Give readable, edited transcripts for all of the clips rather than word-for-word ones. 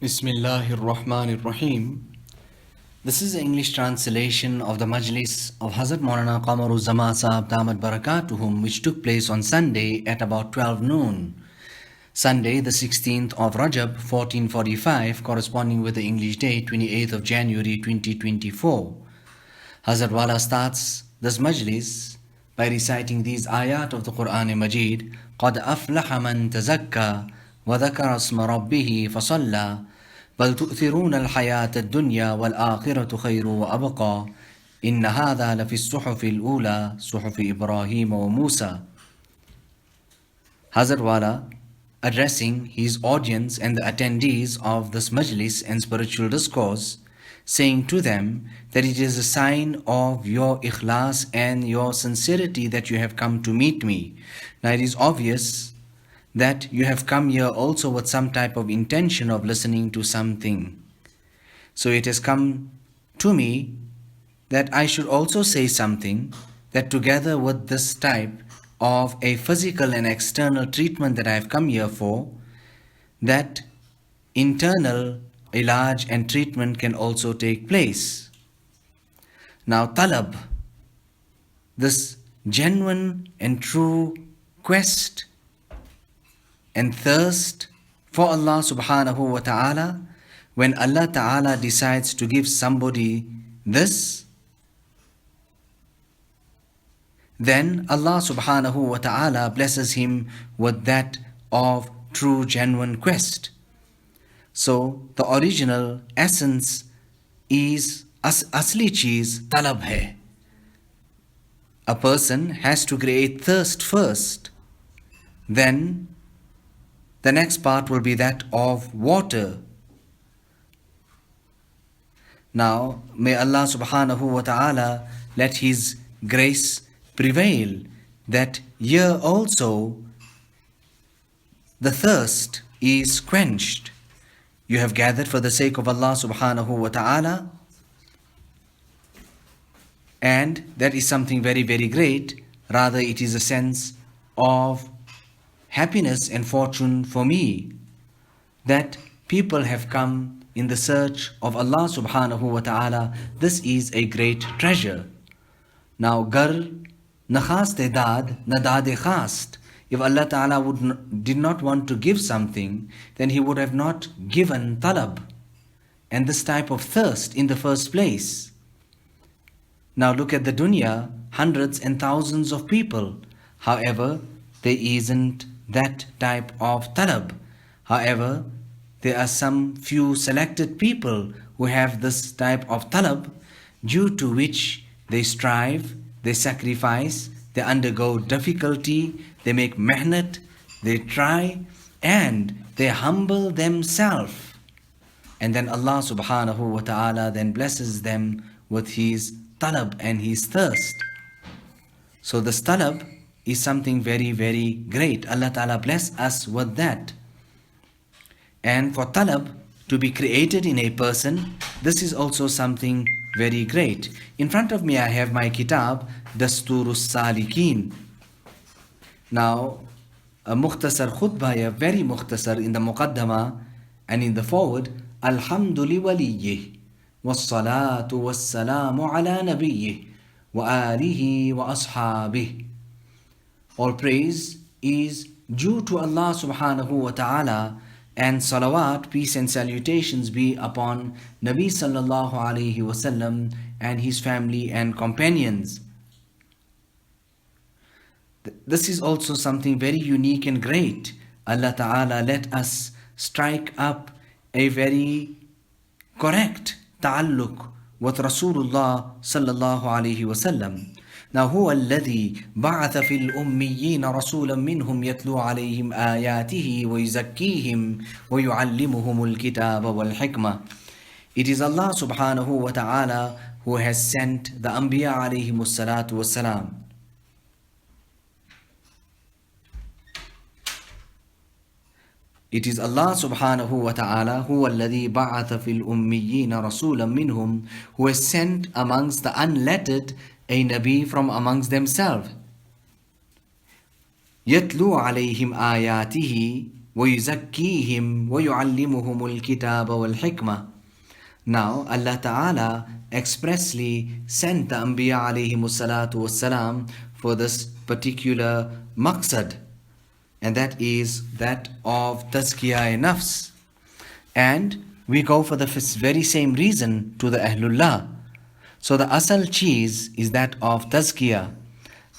Bismillahir Rahmanir Rahim. This is the English translation of the Majlis of Hazrat MAULANA QAMAR UZZAMAN Sahab Damat Barakatuhum, which took place on Sunday at about 12 noon. Sunday, the 16th of Rajab, 1445, corresponding with the English date, 28th of January 2024. Hazrat Wala starts this Majlis by reciting these ayat of the Quran Majid. قَدْ أَفْلَحَ مَنْ تَزَكَّى وَذَكَرَ اسْمَ رَبِّهِ فَصَلَّى بل تؤثرون الحياة الدنيا والآخرة خير وأبقى إن هذا لفي الصحف الأولى صحف إبراهيم وموسى. Hazrat Wala, addressing his audience and the attendees of this majlis and spiritual discourse, saying to them that it is a sign of your ikhlas and your sincerity that you have come to meet me. Now it is obvious that you have come here also with some type of intention of listening to something. So it has come to me that I should also say something, that together with this type of a physical and external treatment that I have come here for, that internal ilaj and treatment can also take place. Now talab, this genuine and true quest and thirst for Allah subhanahu wa ta'ala, when Allah ta'ala decides to give somebody this, then Allah subhanahu wa ta'ala blesses him with that of true genuine quest. So the original essence is asli cheez talab hai. A person has to create thirst first, then the next part will be that of water. Now, may Allah subhanahu wa ta'ala let His grace prevail, that here also the thirst is quenched. You have gathered for the sake of Allah subhanahu wa ta'ala, and that is something very, very great. Rather, it is a sense of happiness and fortune for me, that people have come in the search of Allah subhanahu wa ta'ala. This is a great treasure. Now, gar nakhast dad nadad khast. If Allah ta'ala did not want to give something, then He would have not given talab and this type of thirst in the first place. Now look at the dunya, hundreds and thousands of people. However, there isn't that type of talab. However, there are some few selected people who have this type of talab, due to which they strive, they sacrifice, they undergo difficulty, they make mehnat, they try, and they humble themselves. And then Allah subhanahu wa ta'ala then blesses them with His talab and His thirst. So this talab is something very, very great. Allah Ta'ala bless us with that. And for talab to be created in a person, this is also something very great. In front of me I have my kitab, Dasturus Salikin. Now, a mukhtasar khutbah, a very mukhtasar in the muqaddama and in the forward, Alhamdulillah waliyyih, wassalatu wassalamu ala nabiyyih, wa alihi wa ashabih. All praise is due to Allah subhanahu wa ta'ala, and salawat, peace and salutations be upon Nabi sallallahu alayhi wasallam and his family and companions. This is also something very unique and great. Allah ta'ala let us strike up a very correct ta'alluq with Rasulullah sallallahu alayhi wasallam. Now, هو الذي بعث في الأميين رسولا منهم يتلو عليهم آياته ويزكيهم ويعلمهم الكتاب والحكمة. It is Allah subhanahu wa ta'ala who has sent the Anbiya alayhim salatu wassalam. It is Allah subhanahu wa ta'ala هو الذي بعث في الأميين رسولا منهم, who has sent amongst the unlettered a Nabi from amongst themselves. يَتْلُو عَلَيْهِمْ آيَاتِهِ وَيُزَكِّيهِمْ وَيُعَلِّمُهُمُ الْكِتَابَ وَالْحِكْمَةِ. Now Allah Ta'ala expressly sent the Anbiya alayhimu salatu wassalam for this particular maqsad, and that is that of tazkiyah-e-nafs. And we go for the very same reason to the Ahlullah. So the asal cheese is that of tazkiyah.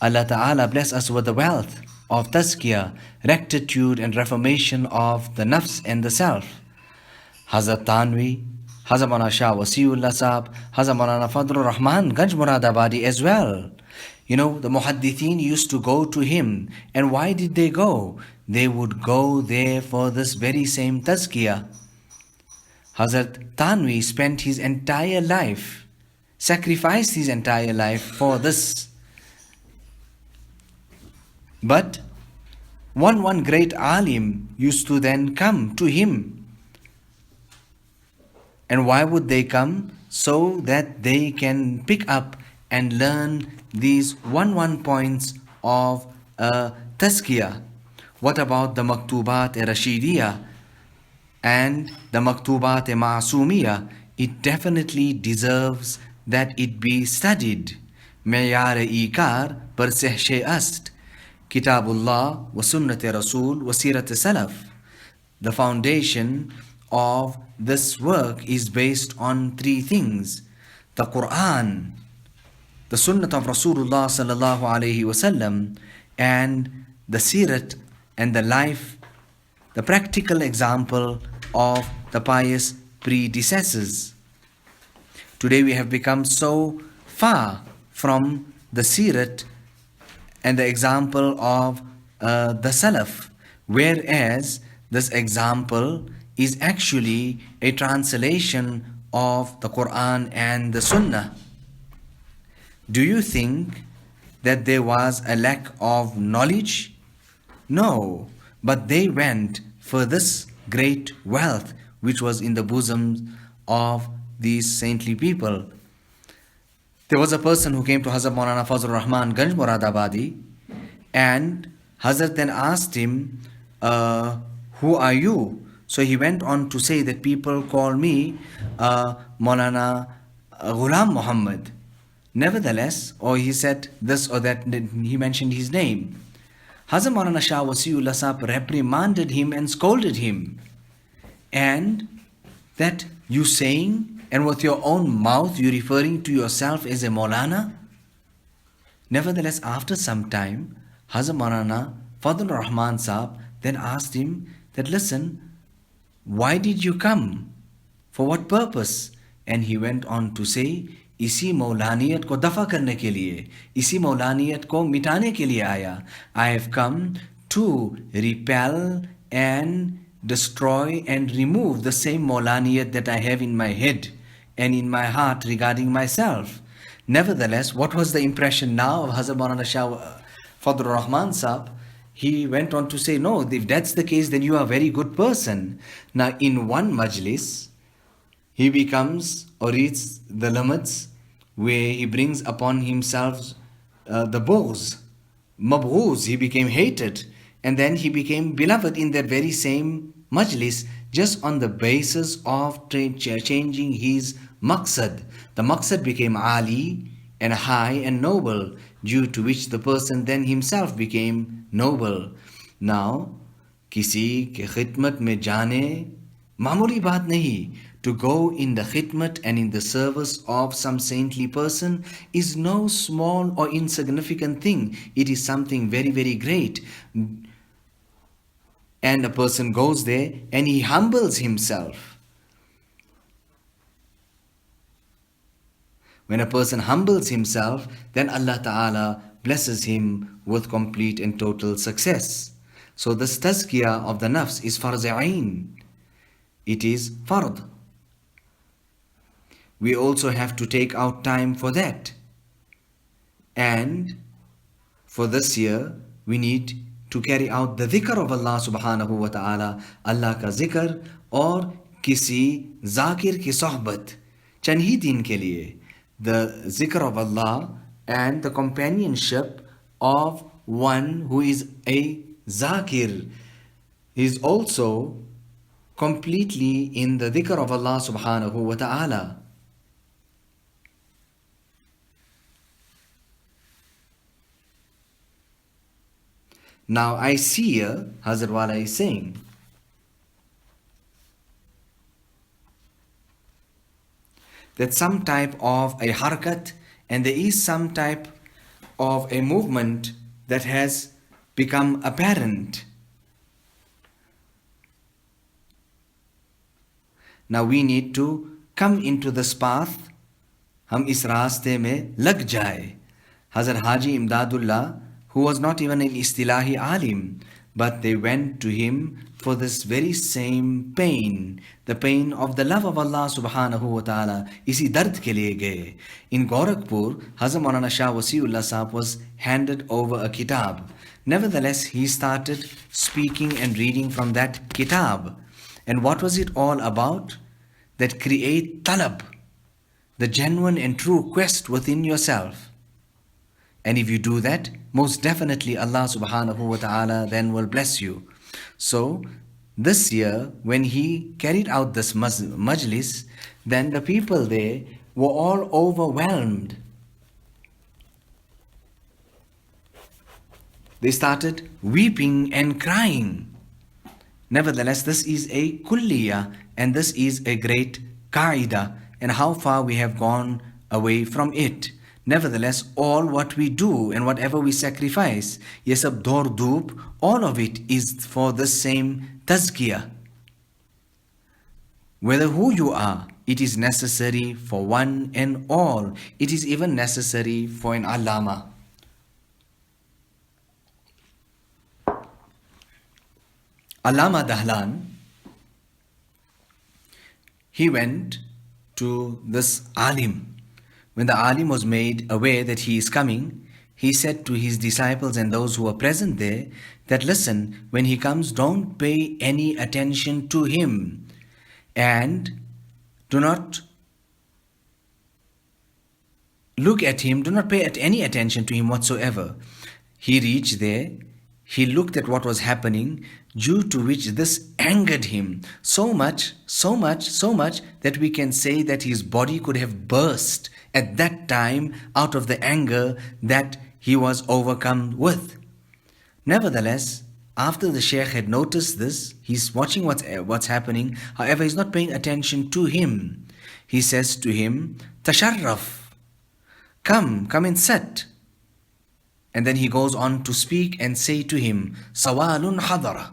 Allah Ta'ala bless us with the wealth of tazkiyah, rectitude and reformation of the nafs and the self. Hazrat Tanvi, Hazrat Maulana Shah Wasiullah Sahab, Hazrat Maulana Fadlur Rahman Ganj Muradabadi as well. You know, the Muhaddithin used to go to him. And why did they go? They would go there for this very same tazkiyah. Hazrat Tanvi spent his entire life, sacrificed his entire life for this. But one great alim used to then come to him. And why would they come? So that they can pick up and learn these one points of tazkiyah. What about the Maktubat-e-Rashidiyah and the Maktubat-e-Ma'asumiyah? It definitely deserves that it be studied. Me'yar-e-ikar par sehshe ast. Kitabullah wa sunnat Rasul wa sirat salaf. The foundation of this work is based on three things: the Quran, the Sunnat of Rasulullah sallallahu alaihi wasallam, and the Sirat and the life, the practical example of the pious predecessors. Today we have become so far from the Sirat and the example of the Salaf, whereas this example is actually a translation of the Quran and the Sunnah. Do you think that there was a lack of knowledge? No, but they went for this great wealth which was in the bosoms of these saintly people. There was a person who came to Hazrat Maulana Fazlur Rahman Ganj Muradabadi, and Hazrat then asked him, who are you? So he went on to say that people call me Maulana Ghulam Muhammad. Nevertheless, or he said this or that, he mentioned his name. Hazrat Maulana Shah Wasiullah Sahab reprimanded him and scolded him. And that you saying, and with your own mouth you referring to yourself as a Maulana? Nevertheless, after some time, Hazrat Maulana Fadlur Rahman Sahab then asked him that, listen, why did you come? For what purpose? And he went on to say, इसी मौलानियत को दफा करने के लिए, इसी मौलानियत को मिटाने के लिए आया. I have come to repel and destroy and remove the same maulaniyat that I have in my head and in my heart regarding myself. Nevertheless, what was the impression now of Hazrat Maulana Shah Fadlur Rahman Sahab? He went on to say, no, if that's the case, then you are a very good person. Now, in one majlis, he becomes or reaches the limits where he brings upon himself the bughz, mabghuz. He became hated, and then he became beloved in that very same majlis, just on the basis of changing his maqsad. The maqsad became ali and high and noble, due to which the person then himself became noble. Now, kisi ke khidmat mein jaane mamuli baat nahi. To go in the khidmat and in the service of some saintly person is no small or insignificant thing. It is something very, very great. And a person goes there and he humbles himself. When a person humbles himself, then Allah Ta'ala blesses him with complete and total success. So this tazkiyah of the nafs is farz ayn. It is fard. We also have to take out time for that. And for this year, we need to carry out the dhikr of Allah subhanahu wa ta'ala, Allah ka zikr, or kisi zakir ki sohbat, chand hi din ke liye. The zikr of Allah and the companionship of one who is a zakir. is also completely in the dhikr of Allah subhanahu wa ta'ala. Now I see here, Hazrat Wala is saying, that some type of a harakat and there is some type of a movement that has become apparent. Now we need to come into this path. Hum is raaste mein lag jaye. Hazrat Haji Imdadullah, who was not even an istilahi alim, but they went to him for this very same pain, the pain of the love of Allah subhanahu wa ta'ala. Isi dard ke liye gaye. In Gorakhpur, Hazrat Maulana Shah Wasiullah Sahab was handed over a kitab. Nevertheless, he started speaking and reading from that kitab. And what was it all about? That create talab, the genuine and true quest within yourself. And if you do that, most definitely Allah subhanahu wa ta'ala then will bless you. So, this year, when he carried out this majlis, then the people there were all overwhelmed. They started weeping and crying. Nevertheless, this is a kulliyah and this is a great qaida, and how far we have gone away from it. Nevertheless, all what we do and whatever we sacrifice, ye sab daur dhoop, all of it is for the same tazkiyah. Whether who you are, it is necessary for one and all. It is even necessary for an allama. Allama Dahlan, he went to this alim. When the alim was made aware that he is coming, he said to his disciples and those who were present there that, listen, when he comes, don't pay any attention to him and do not look at him, do not pay any attention to him whatsoever. He reached there, he looked at what was happening, due to which this angered him so much that we can say that his body could have burst at that time out of the anger that he was overcome with. Nevertheless, after the Shaykh had noticed this, he's watching what's happening. However, he's not paying attention to him. He says to him, Tasharraf, come and sit. And then he goes on to speak and say to him, Sawalun hadara.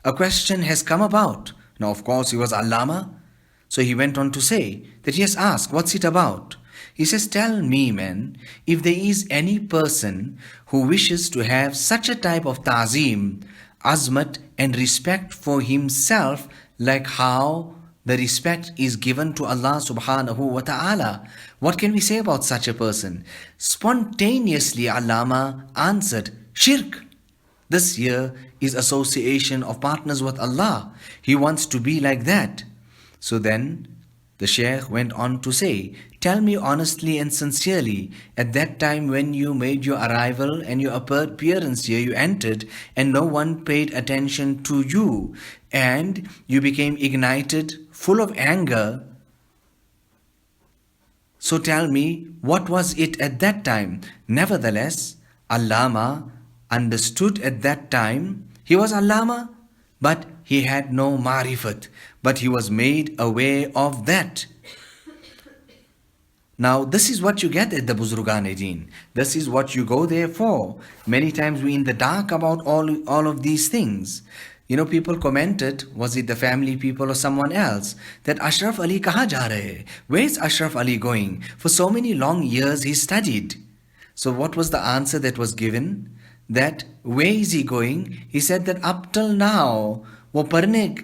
A question has come about. Now, of course, he was Allama. So he went on to say that, yes, ask, what's it about? He says, tell me, man, if there is any person who wishes to have such a type of ta'zeem, azmat and respect for himself, like how the respect is given to Allah subhanahu wa ta'ala. What can we say about such a person? Spontaneously, Allama answered, shirk. This here is association of partners with Allah. He wants to be like that. So then the Shaykh went on to say, tell me honestly and sincerely, at that time when you made your arrival and your appearance here, you entered and no one paid attention to you and you became ignited, full of anger. So tell me, what was it at that time? Nevertheless, Allama understood at that time, he was Allama, but he had no marifat, but he was made aware of that. Now, this is what you get at the Buzurgan-e-Deen. This is what you go there for. Many times we in the dark about all of these things. You know, people commented, was it the family people or someone else, that Ashraf Ali kaha ja rahe? Where is Ashraf Ali going? For so many long years he studied. So what was the answer that was given? That where is he going? He said that up till now, वो पढ़ने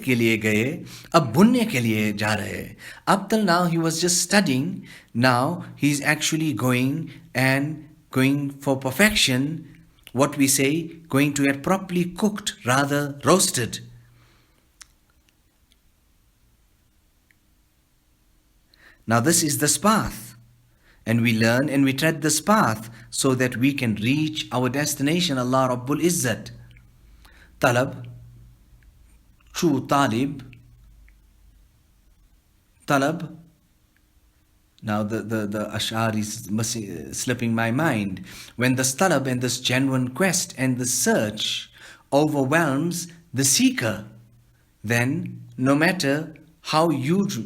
के लिए गए, अब बुनने के लिए जा रहे. Up till now he was just studying. Now he's actually going for perfection. What we say, going to get properly cooked, rather roasted. Now this is this path. And we learn and we tread this path so that we can reach our destination, Allah Rabbul Izzat. talab, true talib, talab. Now the ashar is slipping my mind. When this talab and this genuine quest and the search overwhelms the seeker, then no matter how huge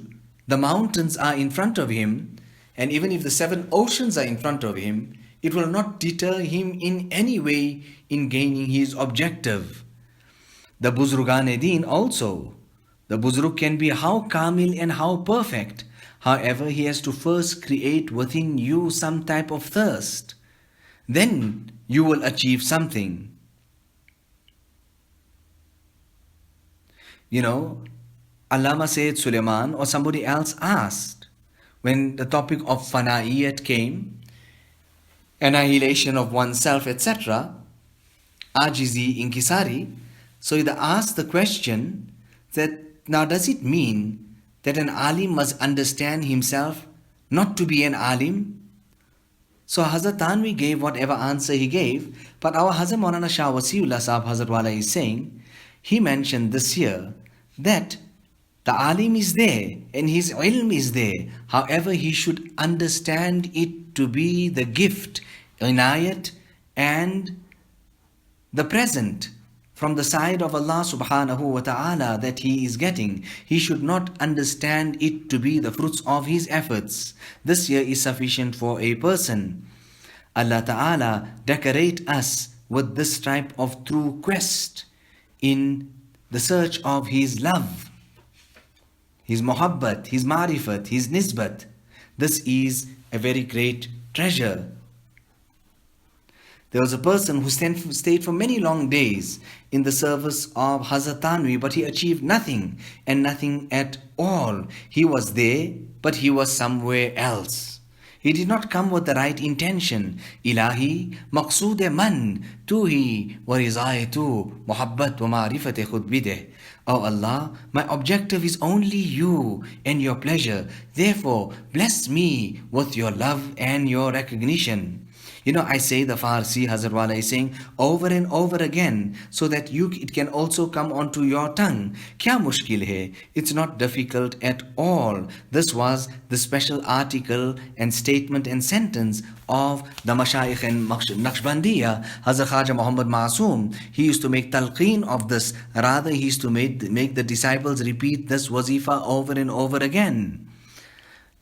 the mountains are in front of him, and even if the 7 oceans are in front of him, it will not deter him in any way in gaining his objective. The Buzrugan-e-Din also. The Buzrug can be how kamil and how perfect. However, he has to first create within you some type of thirst. Then you will achieve something. You know, Allama Sayyid Suleiman or somebody else asked, when the topic of fana'iyat came, annihilation of oneself, etc., ajizi, inkisari, so he asked the question that, now does it mean that an alim must understand himself not to be an alim? So Hazrat Tanvi gave whatever answer he gave, but our Hazrat Maulana Shah Wasiullah Sahab Hazrat Wala is saying, he mentioned this year that the alim is there and his ilm is there. However, he should understand it to be the gift, inayat, and the present from the side of Allah subhanahu wa ta'ala that he is getting. He should not understand it to be the fruits of his efforts. This year is sufficient for a person. Allah ta'ala decorate us with this type of true quest in the search of his love, his muhabbat, his ma'rifat, his nisbat. This is a very great treasure. There was a person who stayed for many long days in the service of Hazrat Tanvi, but he achieved nothing and nothing at all. He was there, but he was somewhere else. He did not come with the right intention. Ilahi, maqsood man, tu hi, wa rizai tu, muhabbat wa ma'rifat khud bideh. Oh Allah, my objective is only you and your pleasure. Therefore, bless me with your love and your recognition. You know, I say the Farsi, Hazrat Wala is saying over and over again, so that it can also come onto your tongue. Kya mushkil hai? It's not difficult at all. This was the special article and statement and sentence of the Mashayikh and Naqshbandiya, Hazrat Khaja Muhammad Masoom. He used to make talqeen of this. Rather, he used to make the disciples repeat this wazifa over and over again.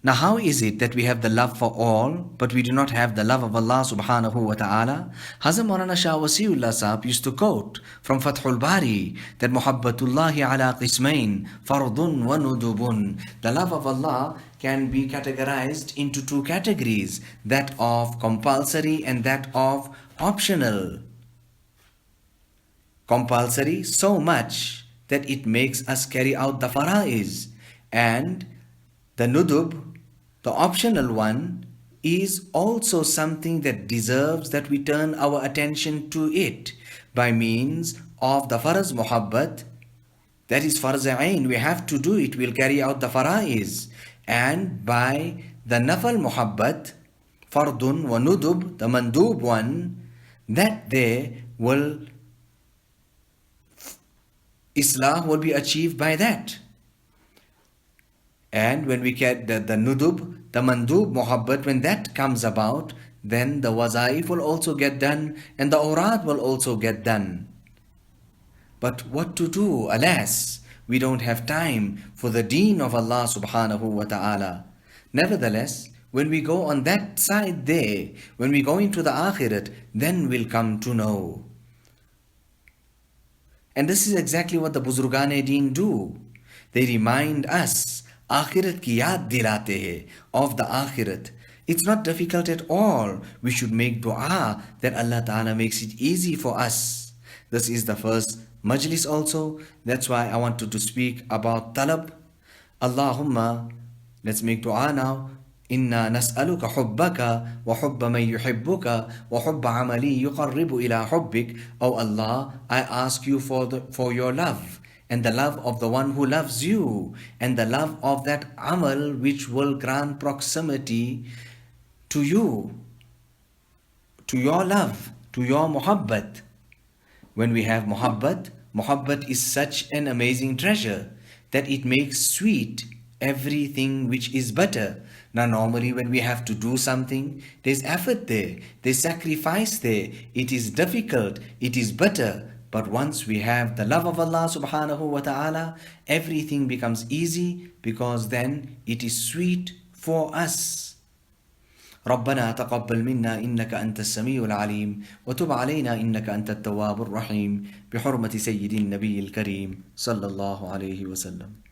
Now, how is it that we have the love for all, but we do not have the love of Allah subhanahu wa ta'ala? Hazrat Maulana Shah Wasiullah Sahab used to quote from Fathul Bari that Muhabbatullahi ala qismain, fardun wa nudubun. The love of Allah can be categorized into 2 categories, that of compulsory and that of optional. Compulsory so much that it makes us carry out the faraiz, and the nudub, the optional one, is also something that deserves that we turn our attention to it by means of the faraz muhabbat. That is farz ain, we have to do it, we'll carry out the faraiz. And by the nafal muhabbat, fardun wa nudub, the mandub one, that there will islah will be achieved by that. And when we get the nudub, the mandub muhabbat, when that comes about, then the wazaif will also get done and the awrad will also get done. But what to do? Alas, we don't have time for the deen of Allah subhanahu wa ta'ala. Nevertheless, when we go on that side there, when we go into the akhirat, then we'll come to know. And this is exactly what the Buzrugan-e-Din do. They remind us akhirat ki yaad dilate hai, of the akhirat. It's not difficult at all. We should make dua that Allah Ta'ala makes it easy for us. This is the first majlis also. That's why I wanted to speak about talab. Allahumma, let's make dua now. Inna nas'aluka hubbaka wa hubba man yuhibbuka wa hubba amali yuqarribu ila hubbik. Oh Allah, I ask you for your love, and the love of the one who loves you, and the love of that amal which will grant proximity to you, to your love, to your muhabbat. When we have muhabbat, Muhabbat is such an amazing treasure that it makes sweet everything which is better. Now, normally, when we have to do something, there's effort there, there's sacrifice there, it is difficult, it is better. But once we have the love of Allah subhanahu wa ta'ala, everything becomes easy because then it is sweet for us. ربنا تقبل منا إنك أنت السميع العليم وتب علينا إنك أنت التواب الرحيم بحرمة سيد النبي الكريم صلى الله عليه وسلم.